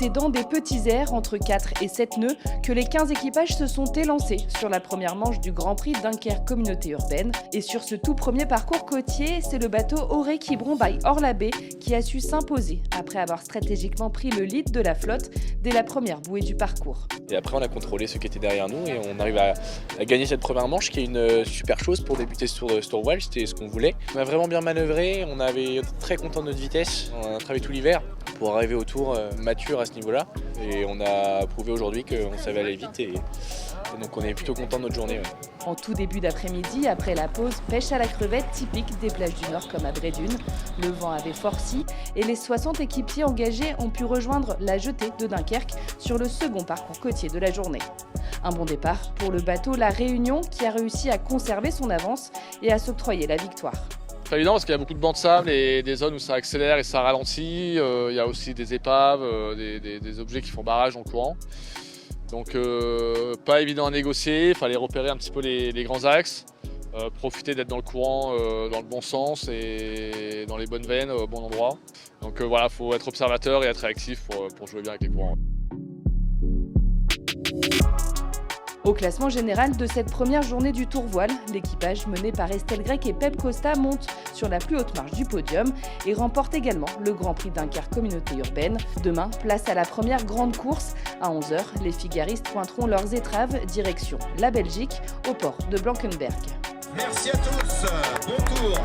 succédant des petits airs entre 4 et 7 nœuds que les 15 équipages se sont élancés sur la première manche du Grand Prix Dunkerque Communauté Urbaine. Et sur ce tout premier parcours côtier, c'est le bateau Auré Quiberon by Orlabé qui a su s'imposer après avoir stratégiquement pris le lead de la flotte dès la première bouée du parcours. Et après on a contrôlé ceux qui étaient derrière nous et on arrive à gagner cette première manche qui est une super chose pour débuter sur voile, c'était ce qu'on voulait. On a vraiment bien manœuvré, on avait très content de notre vitesse, on a travaillé tout l'hiver pour arriver au tour mature à ce niveau-là et on a prouvé aujourd'hui qu'on savait aller vite et donc on est plutôt content de notre journée. Ouais. En tout début d'après-midi, après la pause, pêche à la crevette typique des plages du Nord comme à Brédune. Le vent avait forci et les 60 équipiers engagés ont pu rejoindre la jetée de Dunkerque sur le second parcours côtier de la journée. Un bon départ pour le bateau La Réunion qui a réussi à conserver son avance et à s'octroyer la victoire. C'est pas évident parce qu'il y a beaucoup de bancs de sable et des zones où ça accélère et ça ralentit. Il y a aussi des épaves, des objets qui font barrage en courant. Donc pas évident à négocier, il fallait repérer un petit peu les grands axes, profiter d'être dans le courant dans le bon sens et dans les bonnes veines au bon endroit. Donc voilà, il faut être observateur et être réactif pour jouer bien avec les courants. Au classement général de cette première journée du Tour Voile, l'équipage mené par Estelle Grec et Pep Costa monte sur la plus haute marche du podium et remporte également le Grand Prix Dunkerque Communauté Urbaine. Demain, place à la première grande course. À 11h, les figaristes pointeront leurs étraves direction la Belgique au port de Blankenberg. Merci à tous, bon tour.